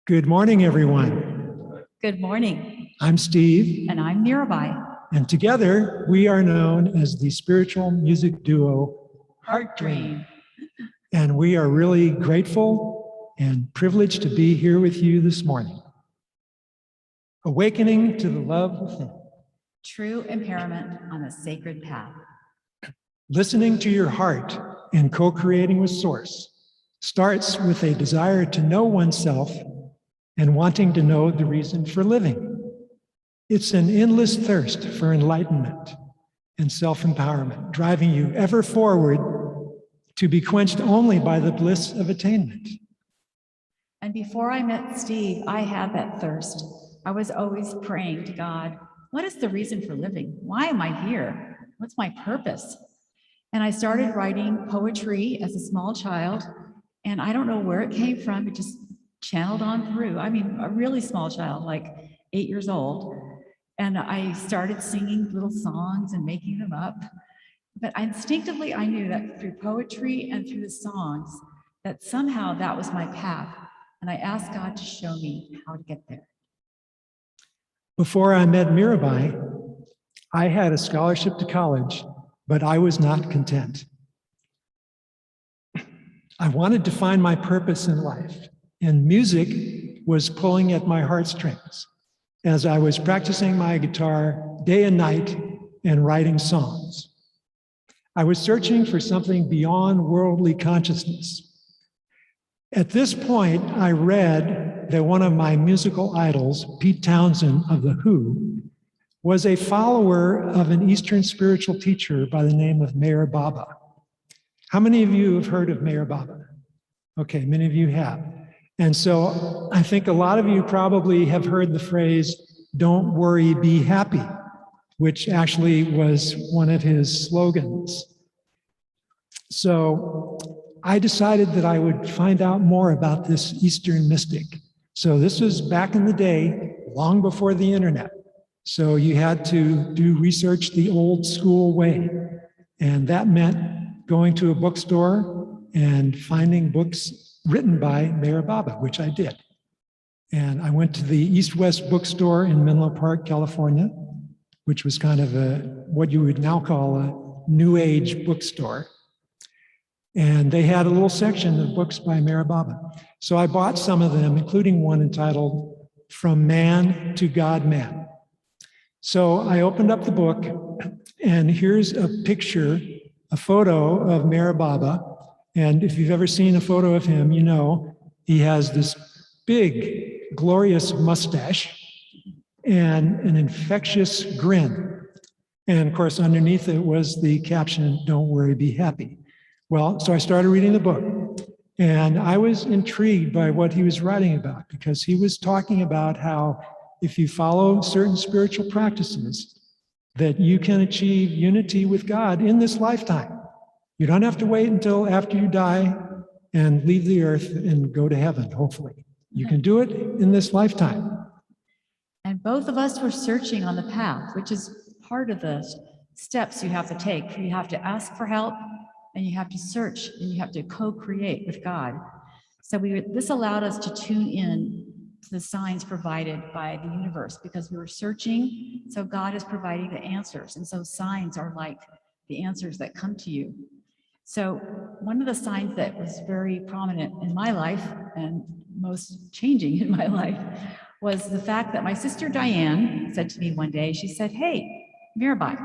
Good morning, everyone. Good morning. I'm Steve. And I'm Mirabai. And together we are known as the spiritual music duo Heart Dream. And we are really grateful and privileged to be here with you this morning. Awakening to the love within. True empowerment on a sacred path. Listening to your heart and co-creating with Source starts with a desire to know oneself and wanting to know the reason for living. It's an endless thirst for enlightenment and self-empowerment, driving you ever forward to be quenched only by the bliss of attainment. And before I met Steve, I had that thirst. I was always praying to God, what is the reason for living? Why am I here? What's my purpose? And I started writing poetry as a small child, and I don't know where it came from. It just channeled on through. I mean, a really small child, like 8 years old. And I started singing little songs and making them up. But instinctively, I knew that through poetry and through the songs, that somehow that was my path. And I asked God to show me how to get there. Before I met Mirabai, I had a scholarship to college, but I was not content. I wanted to find my purpose in life, and music was pulling at my heartstrings as I was practicing my guitar day and night and writing songs. I was searching for something beyond worldly consciousness. At this point, I read that one of my musical idols, Pete Townsend of The Who, was a follower of an Eastern spiritual teacher by the name of Mirabai. How many of you have heard of Mirabai? Okay, many of you have. And so I think a lot of you probably have heard the phrase, "Don't worry, be happy," which actually was one of his slogans. So I decided that I would find out more about this Eastern mystic. So this was back in the day, long before the internet. So you had to do research the old school way. And that meant going to a bookstore and finding books written by Mirabai, which I did. And I went to the East-West bookstore in Menlo Park, California, which was kind of what you would now call a New Age bookstore. And they had a little section of books by Mirabai. So I bought some of them, including one entitled From Man to God Man. So I opened up the book, and here's a picture, a photo of Mirabai. And if you've ever seen a photo of him, you know he has this big, glorious mustache and an infectious grin. And of course, underneath it was the caption, "Don't worry, be happy." Well, so I started reading the book, and I was intrigued by what he was writing about, because he was talking about how if you follow certain spiritual practices, that you can achieve unity with God in this lifetime. You don't have to wait until after you die and leave the earth and go to heaven, hopefully. You can do it in this lifetime. And both of us were searching on the path, which is part of the steps you have to take. You have to ask for help, and you have to search, and you have to co-create with God. So this allowed us to tune in to the signs provided by the universe, because we were searching, so God is providing the answers. And so signs are like the answers that come to you. So one of the signs that was very prominent in my life and most changing in my life was the fact that my sister Diane said to me one day, she said, "Hey, Mirabai,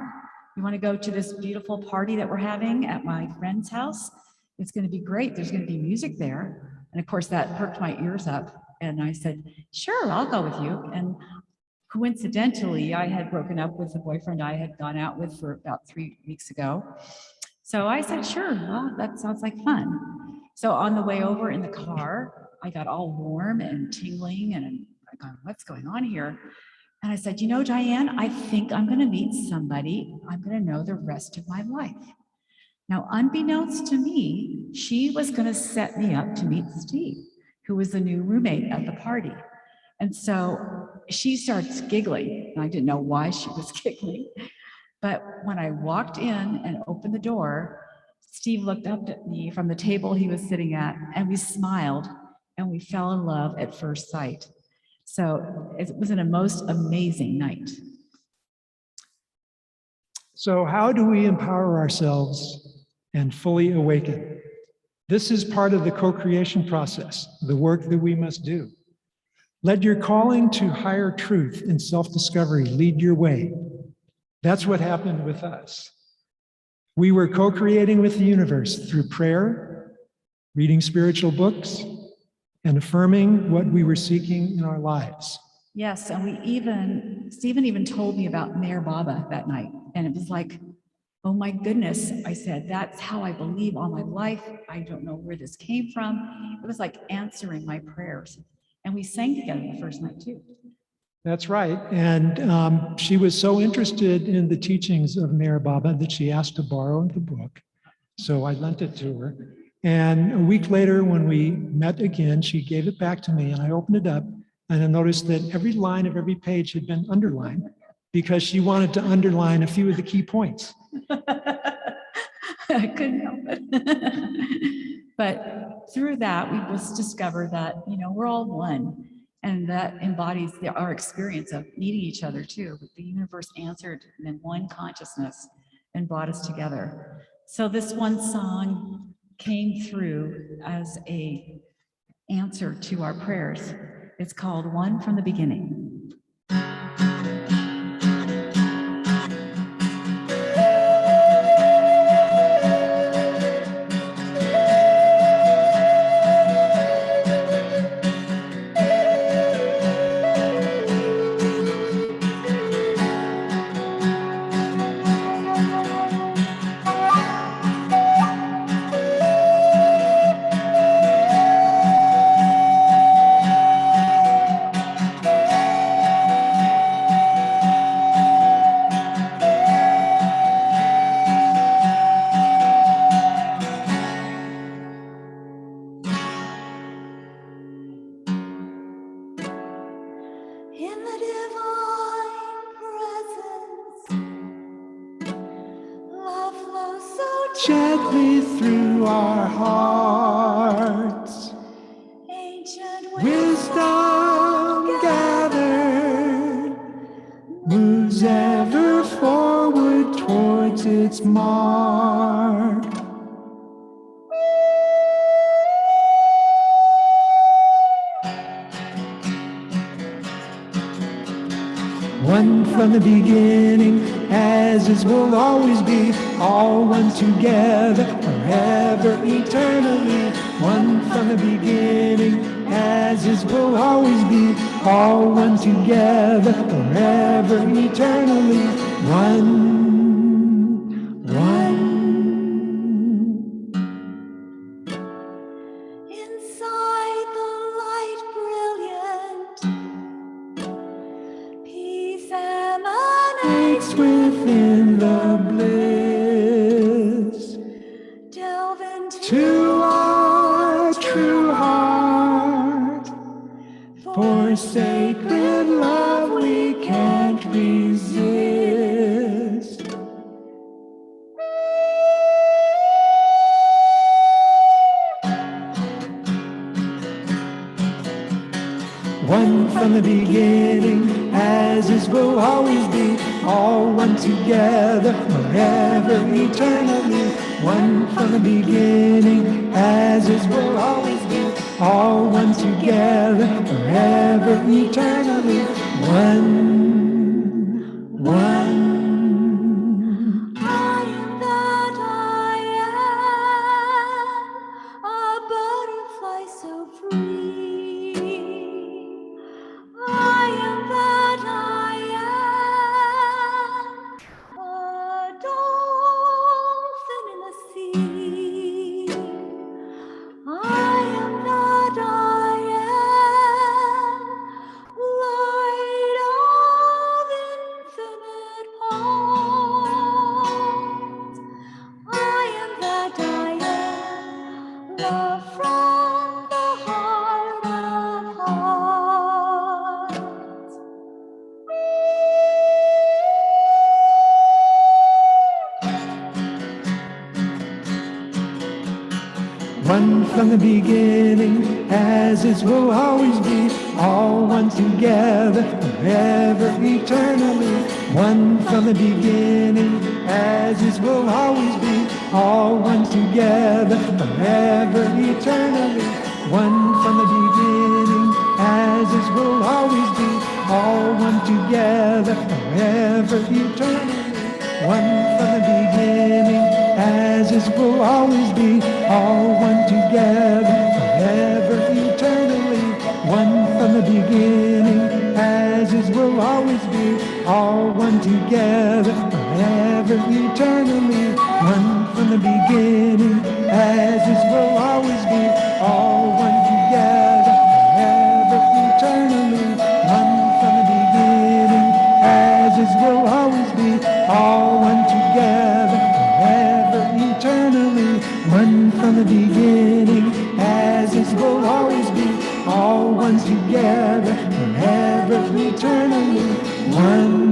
you want to go to this beautiful party that we're having at my friend's house? It's going to be great. There's going to be music there." And of course, that perked my ears up. And I said, "Sure, I'll go with you." And coincidentally, I had broken up with the boyfriend I had gone out with for about 3 weeks ago. So I said, "Sure, well, that sounds like fun." So on the way over in the car, I got all warm and tingling, and I'm going, "What's going on here?" And I said, "You know, Diane, I think I'm going to meet somebody I'm going to know the rest of my life." Now, unbeknownst to me, she was going to set me up to meet Steve, who was the new roommate at the party. And so she starts giggling, and I didn't know why she was giggling. But when I walked in and opened the door, Steve looked up at me from the table he was sitting at, and we smiled, and we fell in love at first sight. So it was a most amazing night. So how do we empower ourselves and fully awaken? This is part of the co-creation process, the work that we must do. Let your calling to higher truth and self-discovery lead your way. That's what happened with us. We were co-creating with the universe through prayer, reading spiritual books, and affirming what we were seeking in our lives. Yes, and Stephen even told me about Mayor Baba that night. And it was like, oh my goodness, I said, that's how I believe all my life. I don't know where this came from. It was like answering my prayers. And we sang together the first night too. That's right. And she was so interested in the teachings of Mayor Baba that she asked to borrow the book. So I lent it to her. And a week later, when we met again, she gave it back to me, and I opened it up, and I noticed that every line of every page had been underlined because she wanted to underline a few of the key points. I couldn't help it. But through that, we just discovered that, we're all one. And that embodies our experience of needing each other too. The universe answered in one consciousness and brought us together. So this one song came through as a answer to our prayers. It's called One from the Beginning. Gently through our hearts, Ancient wisdom gathered moves ever forward towards its mark. One from the beginning, as is will always be, all one together, forever, eternally. One from the beginning, as is will always be, all one together, forever, eternally. One. inside the light brilliant, peace emanates Within the bliss, delve into to our true heart, for sacred love we can't resist. One from the beginning, as is will always be, all one together, forever, eternally. One from the beginning, as is will always be, all one together, forever, eternally. One. I am that I am, a butterfly so free. I am that I am, a dolphin in the sea. I am that I am, light on one from the beginning, as it will always be, all one together, forever, eternally. One from the beginning, as it will always be, all one together, forever, eternally. One from the beginning, as it will always be, all one together, forever, eternally. One from the beginning, as it will always be, all one together, forever, eternally. One from the beginning, as it will always be, all one together, forever, eternally. One from the beginning, as it will always be, all one together, forever, eternally. One from the beginning, as it will always be, all one together, forever, eternally. One from the beginning, as it will always be, all one together, forever, eternally. One.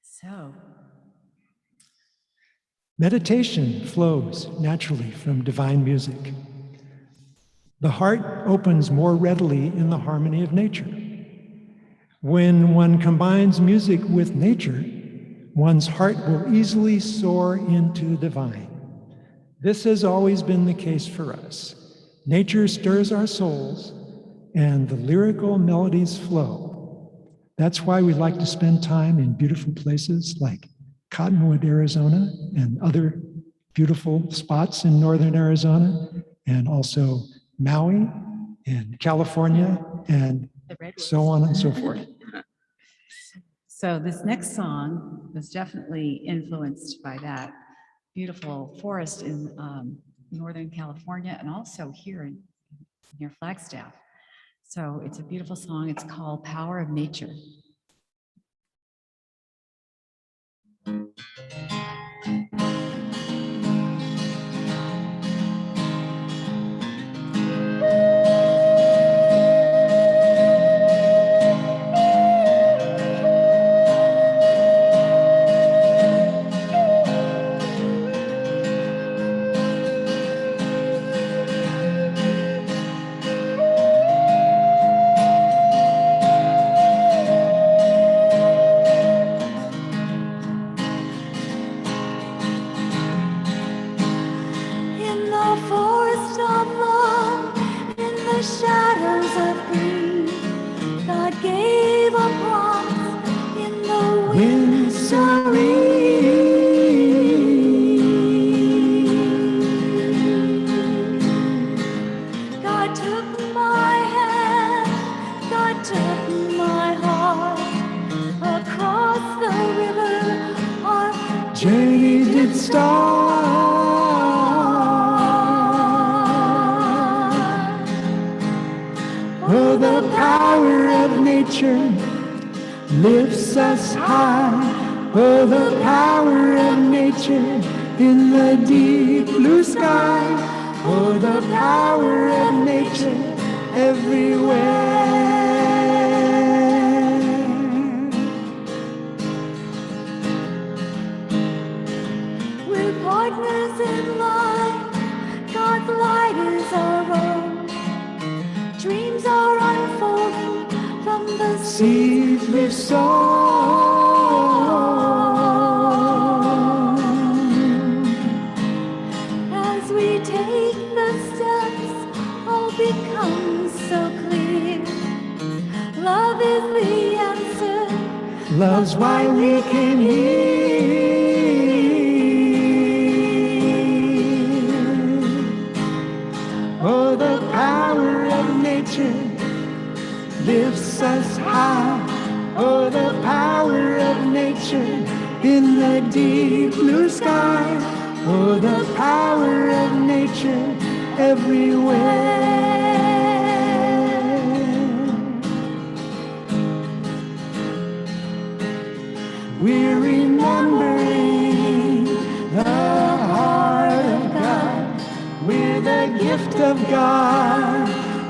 So, Meditation flows naturally from divine music. The heart opens more readily in the harmony of nature. When one combines music with nature, one's heart will easily soar into the divine. This has always been the case for us. Nature stirs our souls, and the lyrical melodies flow. That's why we like to spend time in beautiful places like Cottonwood, Arizona, and other beautiful spots in northern Arizona, and also Maui and California, and so on and so forth. So this next song was definitely influenced by that beautiful forest in Northern California and also here near Flagstaff. So it's a beautiful song. It's called Power of Nature. Journey did start. Oh, the power of nature lifts us high. Oh, the power of nature in the deep blue sky. Oh, the power of nature everywhere. We're partners in life. God's light is our own. Dreams are unfolding from the Seeds we've sown. As we take the steps, all becomes so clear. Love is the answer. Love's why we came here. Oh, the power of nature lifts us high. Oh, the power of nature in the deep blue sky. Oh, the power of nature everywhere. We're remembering the heart of God. We're the gift of God,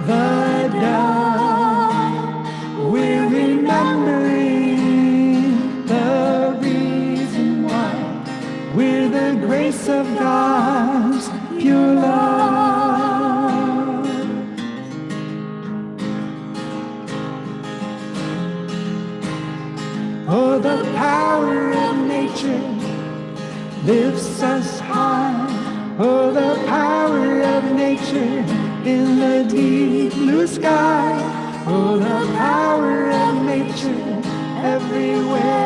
the dove. We're remembering the reason why. We're the grace of God's pure love. Oh, the power of nature lifts us high. Oh, the power of nature in the deep blue sky. Oh, the power of nature everywhere.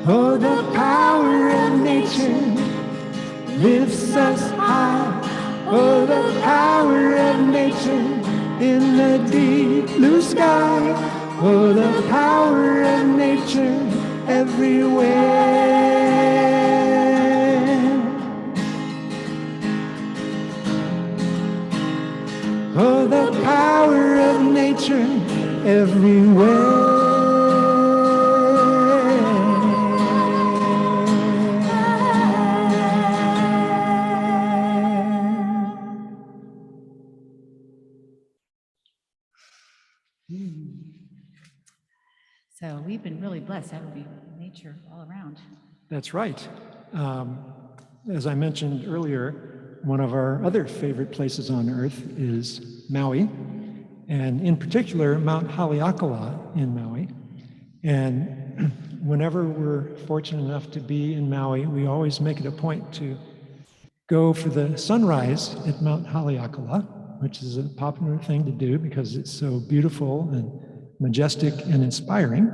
Oh, the power of nature lifts us high. Oh, the power of nature in the deep blue sky. Oh, the power of nature everywhere. Oh, the power of nature everywhere. So we've been really blessed. That would be nature all around. That's right. As I mentioned earlier, one of our other favorite places on earth is Maui, and in particular, Mount Haleakala in Maui. And whenever we're fortunate enough to be in Maui, we always make it a point to go for the sunrise at Mount Haleakala, which is a popular thing to do because it's so beautiful and majestic and inspiring.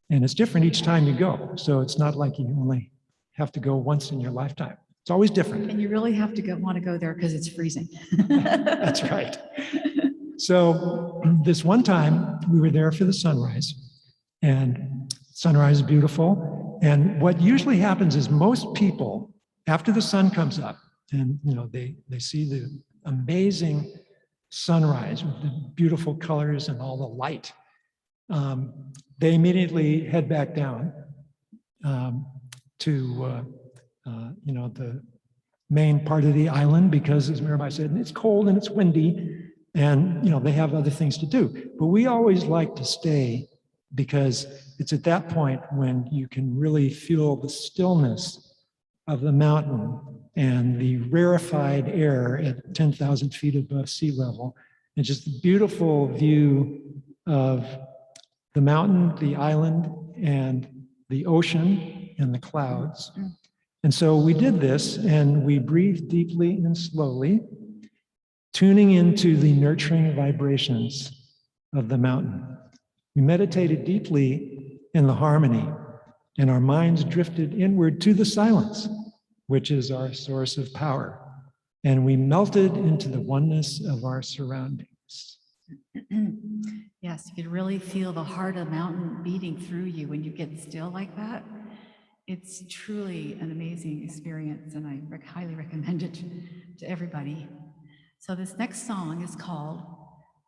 And it's different each time you go. So it's not like you only have to go once in your lifetime. It's always different. And you really have to want to go there because it's freezing. That's right. So this one time we were there for the sunrise, and sunrise is beautiful. And what usually happens is most people, after the sun comes up and they see the amazing sunrise with the beautiful colors and all the light, they immediately head back down to the main part of the island because, as Mirabai said, it's cold and it's windy, and they have other things to do. But we always like to stay because it's at that point when you can really feel the stillness of the mountain and the rarefied air at 10,000 feet above sea level, and just the beautiful view of the mountain, the island, and the ocean, and the clouds. And so we did this, and we breathed deeply and slowly, tuning into the nurturing vibrations of the mountain. We meditated deeply in the harmony, and our minds drifted inward to the silence, which is our source of power. And we melted into the oneness of our surroundings. Yes, you can really feel the heart of the mountain beating through you when you get still like that. It's truly an amazing experience, and I highly recommend it to everybody. So this next song is called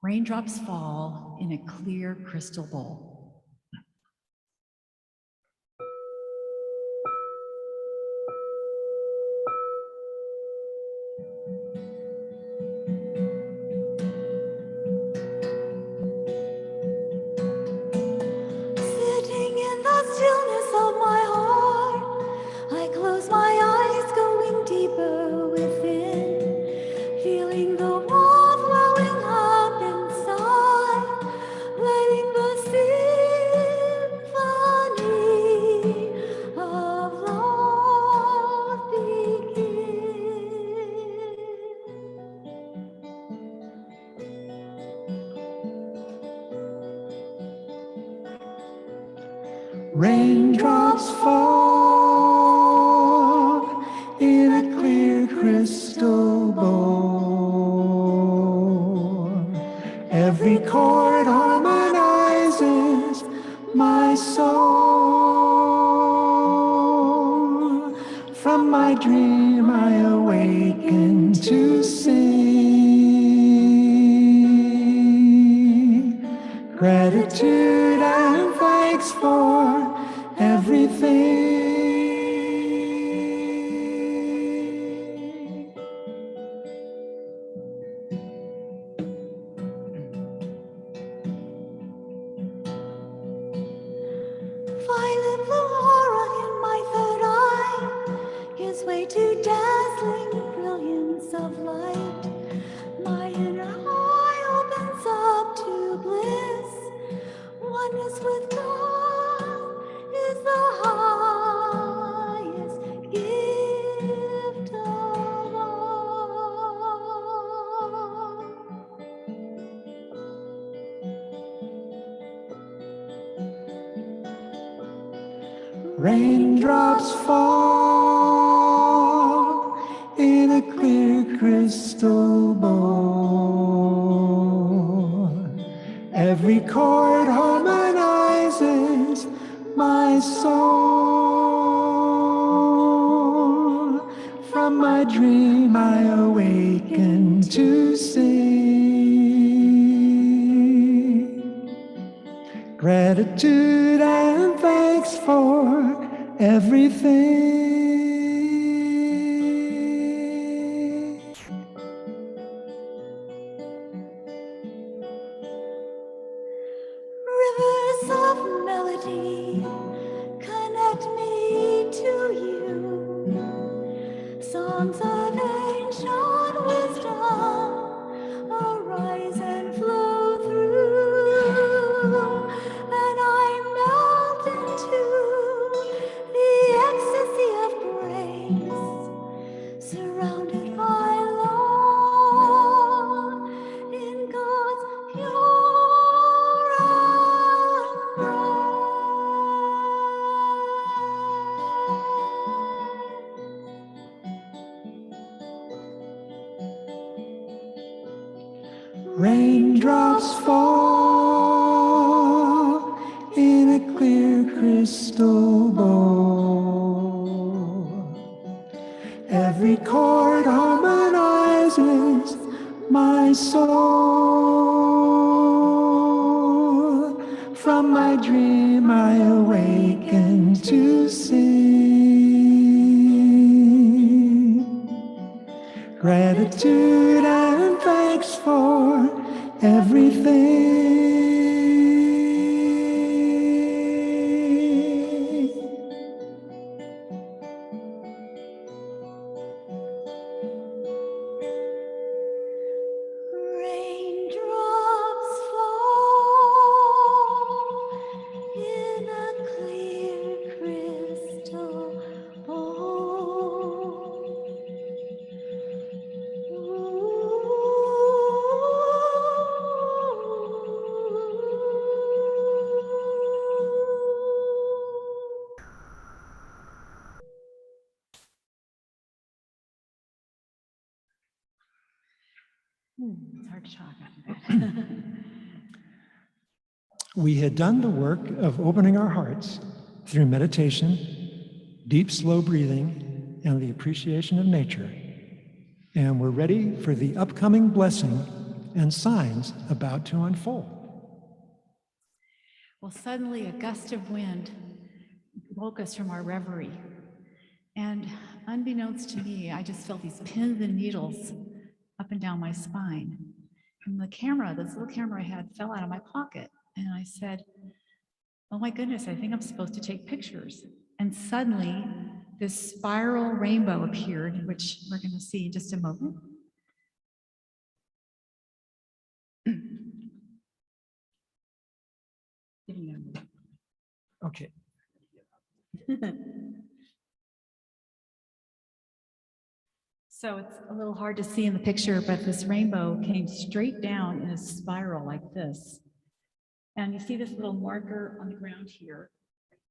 Raindrops Fall in a Clear Crystal Bowl. Sitting in the stillness of my heart, I close my eyes, going deeper within, feeling the warmth welling up inside, letting the sea Raindrops fall in a clear crystal bowl. Every chord harmonizes my soul. From my dream I awaken to sing. Gratitude and thanks for everything. Violet blue aura in my third eye gives way to dazzling brilliance of light. My inner eye opens up to bliss. Oneness with God is the highest gift of all. Raindrops fall in a clear crystal bowl. Every chord harmonizes my soul. From my dream I awaken to sing. Gratitude and thanks for everything. Rivers of melody connect me to you. Songs of ancient wisdom arise and flow through, and I melt into the ecstasy of grace, surrounded by love in God's pure Raindrops fall in a clear crystal bowl. Every chord harmonizes my soul. From my dream I awaken to sing. Gratitude and thanks for everything. raindrops fall in a clear crystal bowl. It's hard to talk after that. We had done the work of opening our hearts through meditation, deep, slow breathing, and the appreciation of nature. And we're ready for the upcoming blessing and signs about to unfold. Well, suddenly a gust of wind woke us from our reverie. And unbeknownst to me, I just felt these pins and needles up and down my spine. And the camera, this little camera I had, fell out of my pocket. And I said, oh my goodness, I think I'm supposed to take pictures. And suddenly, this spiral rainbow appeared, which we're going to see in just a moment. Okay. So it's a little hard to see in the picture, but this rainbow came straight down in a spiral like this. And you see this little marker on the ground here.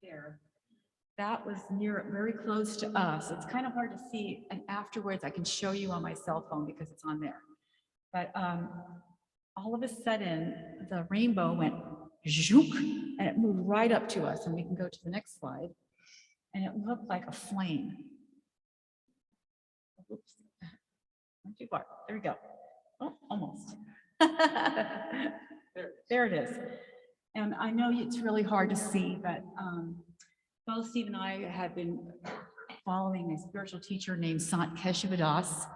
there. That was very close to us. It's kind of hard to see, and afterwards I can show you on my cell phone because it's on there. But all of a sudden, the rainbow went zook, and it moved right up to us. And we can go to the next slide. And it looked like a flame. Oops, not too far. There we go. Oh, almost. There it is. And I know it's really hard to see, but both Steve and I have been following a spiritual teacher named Sant Keshavidas,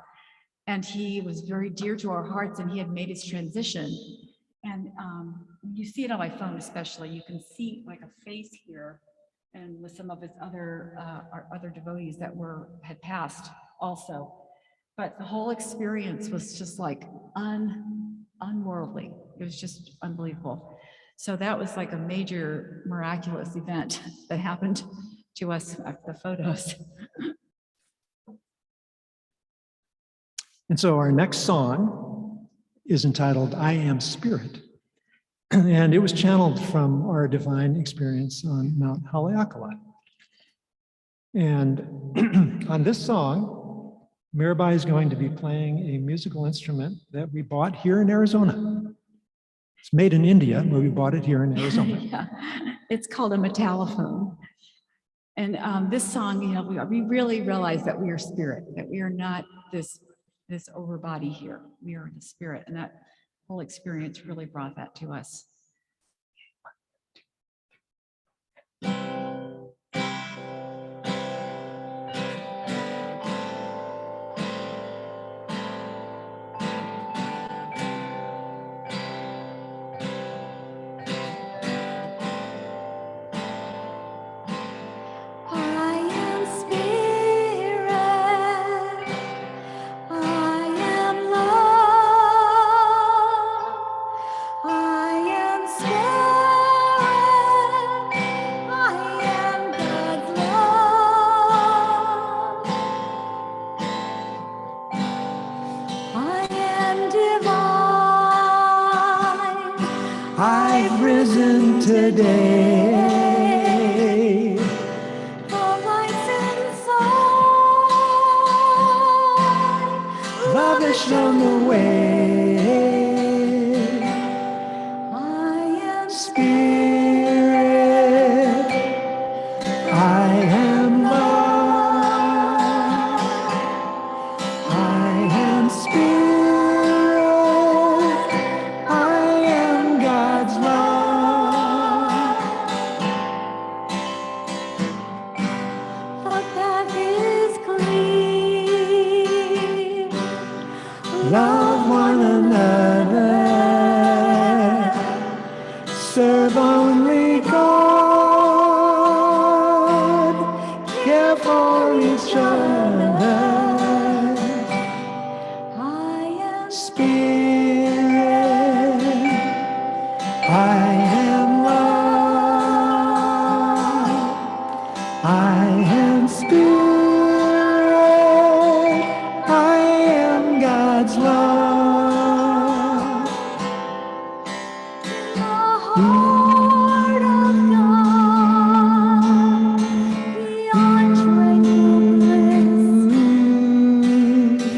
and he was very dear to our hearts, and he had made his transition. And you see it on my phone especially, you can see like a face here, and with some of his other, our other devotees that had passed also. But the whole experience was just like unworldly. It was just unbelievable. So that was like a major miraculous event that happened to us, the photos. And so our next song is entitled, I Am Spirit. And it was channeled from our divine experience on Mount Haleakala. And on this song, Mirabai is going to be playing a musical instrument that we bought here in Arizona. It's made in India, but we bought it here in Arizona. Yeah. It's called a metallophone. And this song, you know, we really realize that we are spirit, that we are not this over body here. We are the spirit, and that whole experience really brought that to us. I've risen today. The lights inside. Love has shown the way. I am Spirit, I am love. I am spirit, I am God's love. the path is clear. Love one another, serve only God, care for each other. I am Spirit, I am love. I am spirit, I am God's love. the heart of God, beyond tranquil bliss.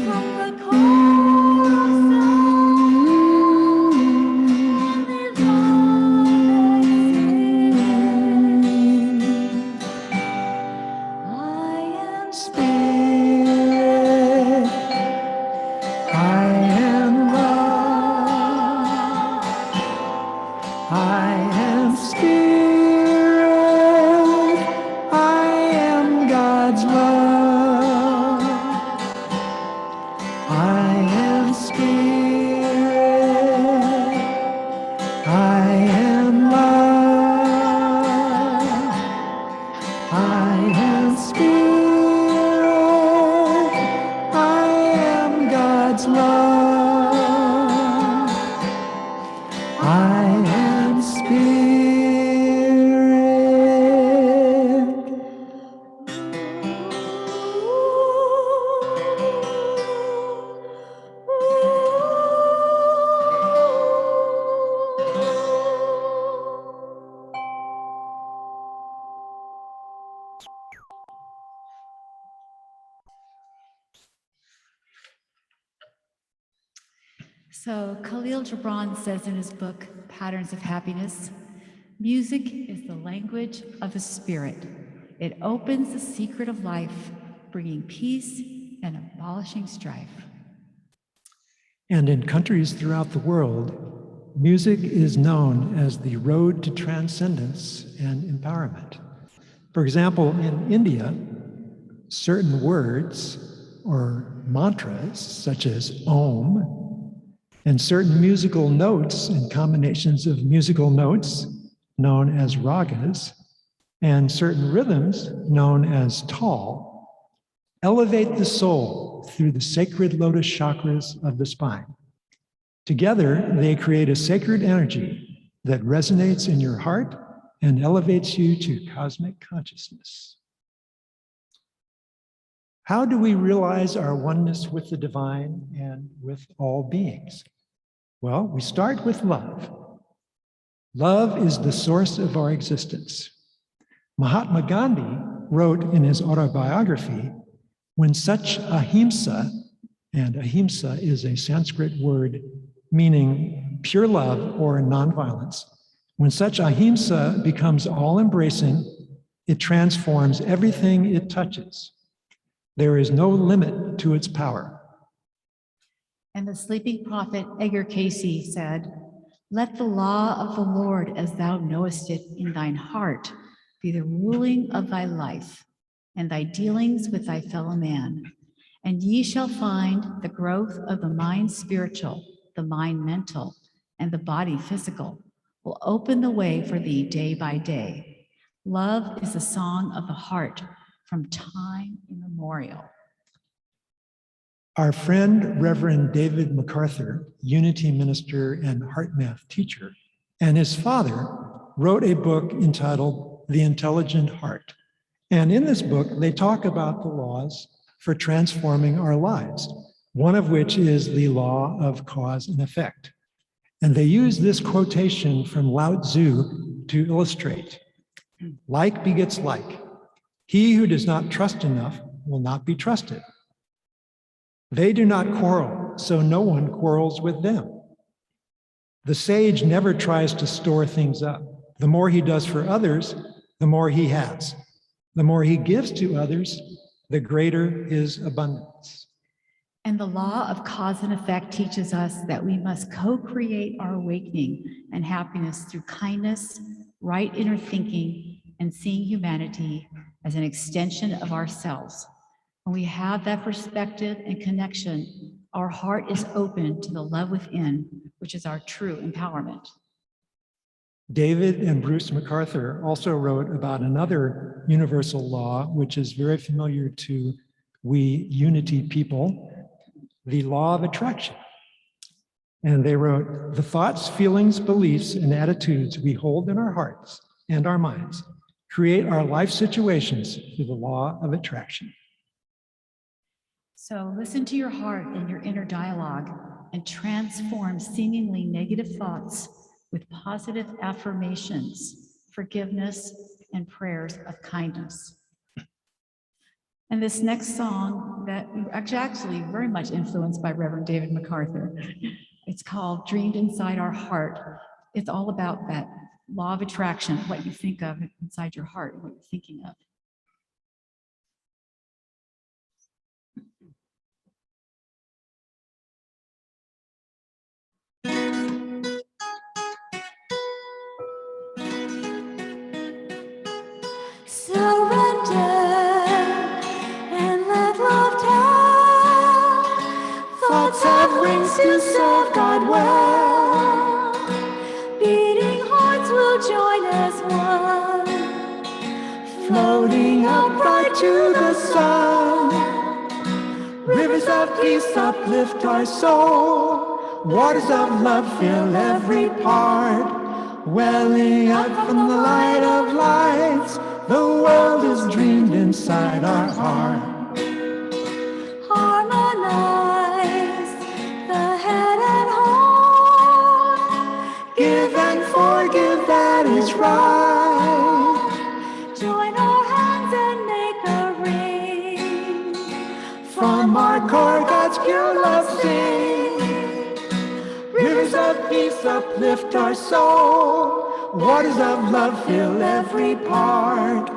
From the core of soul, lives love exists. I am Spirit, I am love. I am spirit, I am God's love. I am spirit, I am love. I am spirit, I am God's love. I am spirit. So Khalil Gibran says in his book, Patterns of Happiness, music is the language of the spirit. It opens the secret of life, bringing peace and abolishing strife. And in countries throughout the world, music is known as the road to transcendence and empowerment. For example, in India, certain words or mantras, such as Om, and certain musical notes and combinations of musical notes, known as ragas, and certain rhythms, known as tal, elevate the soul through the sacred lotus chakras of the spine. Together, they create a sacred energy that resonates in your heart and elevates you to cosmic consciousness. How do we realize our oneness with the divine and with all beings? Well, we start with love. Love is the source of our existence. Mahatma Gandhi wrote in his autobiography, when such ahimsa, and ahimsa is a Sanskrit word meaning pure love or nonviolence, when such ahimsa becomes all-embracing, it transforms everything it touches. There is no limit to its power. And the sleeping prophet Edgar Cayce said, "Let the law of the Lord as thou knowest it in thine heart be the ruling of thy life and thy dealings with thy fellow man. And ye shall find the growth of the mind spiritual, the mind mental, and the body physical will open the way for thee day by day. Love is the song of the heart from time immemorial." Our friend, Reverend David MacArthur, Unity minister and heart math teacher, and his father wrote a book entitled The Intelligent Heart. And in this book, they talk about the laws for transforming our lives, one of which is the law of cause and effect. And they use this quotation from Lao Tzu to illustrate. Like begets like. He who does not trust enough will not be trusted. They do not quarrel, so no one quarrels with them. The sage never tries to store things up. The more he does for others, the more he has. The more he gives to others, the greater his abundance. And the law of cause and effect teaches us that we must co-create our awakening and happiness through kindness, right inner thinking, and seeing humanity as an extension of ourselves. When we have that perspective and connection, our heart is open to the love within, which is our true empowerment. David and Bruce MacArthur also wrote about another universal law, which is very familiar to we Unity people, the law of attraction. And they wrote, the thoughts, feelings, beliefs, and attitudes we hold in our hearts and our minds create our life situations through the law of attraction. So listen to your heart and your inner dialogue and transform seemingly negative thoughts with positive affirmations, forgiveness, and prayers of kindness. And this next song that actually very much influenced by Reverend David MacArthur, it's called Dreamed Inside Our Heart. It's all about that law of attraction, what you think of inside your heart, what you're thinking of. Surrender and let love tell. Thoughts have wings to serve God well. Beating hearts will join as one, floating upright to the sun. Rivers of peace uplift our soul. Waters of love fill every part. Welling up from the light of lights, the world is dreamed inside our heart. Harmonize the head and heart. Give and forgive, that is right. Join our hands and make a ring. From our core, God's pure love sing. Rivers of peace uplift our soul. Waters of love fill every part.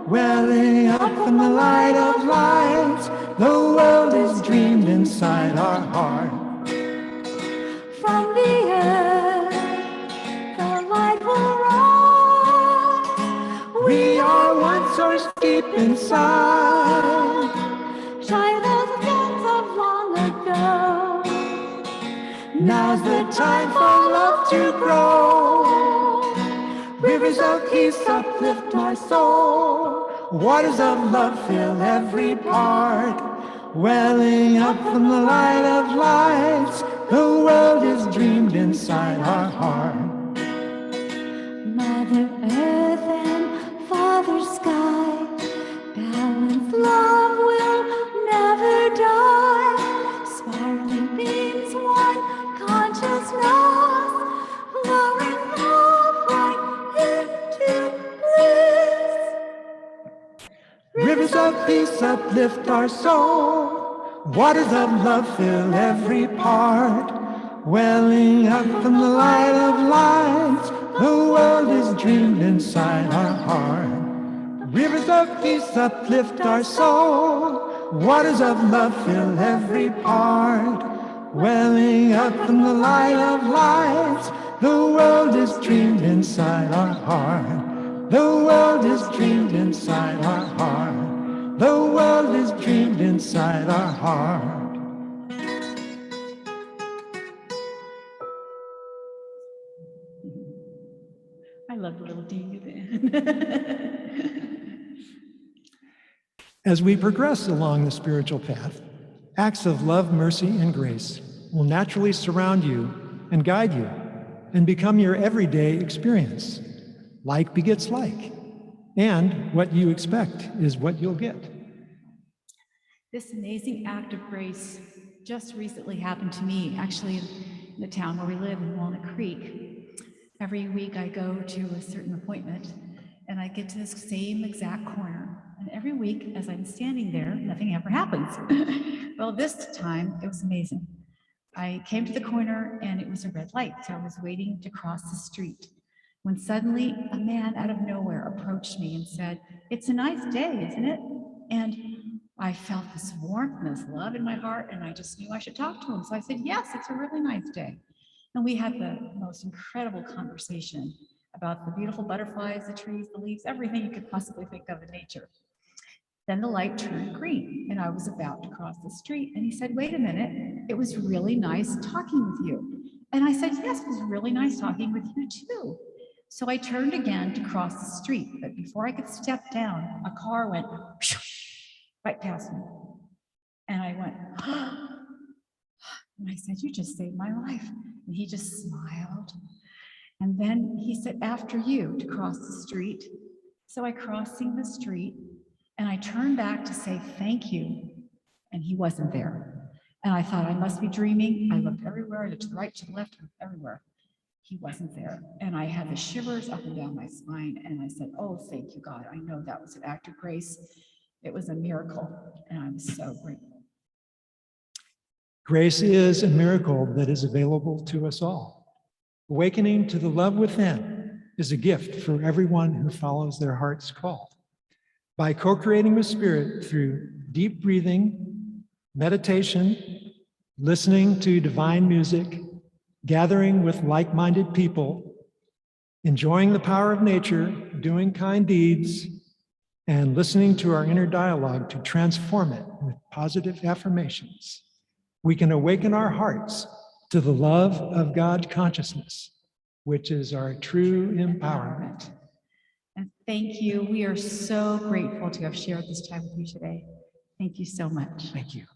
Welling up from the light of lights, the world is dreamed inside our heart. From the earth, the light will rise. We are one source deep inside. Shine as the suns of long ago. Now's the time for love to grow. Rivers of peace uplift our soul. Waters of love fill every part. Welling up from the light of lights, the world is dreamed inside our heart. Mother Earth and Father Sky, balanced love will never die. Spiraling beams, one consciousness, flowing love right into bliss. Rivers of peace uplift our soul. Waters of love fill every part. Welling up from the light of lights, the world is dreamed inside our heart. Rivers of peace uplift our soul. Waters of love fill every part. Welling up from the light of lights, the world is dreamed inside our heart. The world is dreamed inside our heart. The world is dreamed inside our heart. I love the little ding at the end. As we progress along the spiritual path, acts of love, mercy, and grace will naturally surround you and guide you and become your everyday experience. Like begets like, and what you expect is what you'll get. This amazing act of grace just recently happened to me, actually in the town where we live in Walnut Creek. Every week I go to a certain appointment and I get to this same exact corner. And every week as I'm standing there, nothing ever happens. Well, this time it was amazing. I came to the corner and it was a red light, so I was waiting to cross the street when suddenly a man out of nowhere approached me and said, "It's a nice day, isn't it?" And I felt this warmth and this love in my heart, and I just knew I should talk to him. So I said, "Yes, it's a really nice day." And we had the most incredible conversation about the beautiful butterflies, the trees, the leaves, everything you could possibly think of in nature. Then the light turned green and I was about to cross the street. And he said, "Wait a minute, it was really nice talking with you." And I said, "Yes, it was really nice talking with you too." So I turned again to cross the street, but before I could step down, a car went right past me. And I went, and I said, "You just saved my life." And he just smiled. And then he said, "After you to cross the street." So I crossing the street and I turned back to say thank you. And he wasn't there. And I thought I must be dreaming. I looked everywhere, to the right, to the left, everywhere. He wasn't there. And I had the shivers up and down my spine. And I said, "Oh, thank you, God. I know that was an act of grace. It was a miracle." And I'm so grateful. Grace is a miracle that is available to us all. Awakening to the love within is a gift for everyone who follows their heart's call. By co-creating with Spirit through deep breathing, meditation, listening to divine music, gathering with like-minded people, enjoying the power of nature, doing kind deeds, and listening to our inner dialogue to transform it with positive affirmations, we can awaken our hearts to the love of God consciousness, which is our true empowerment. And thank you. We are so grateful to have shared this time with you today. Thank you so much. Thank you.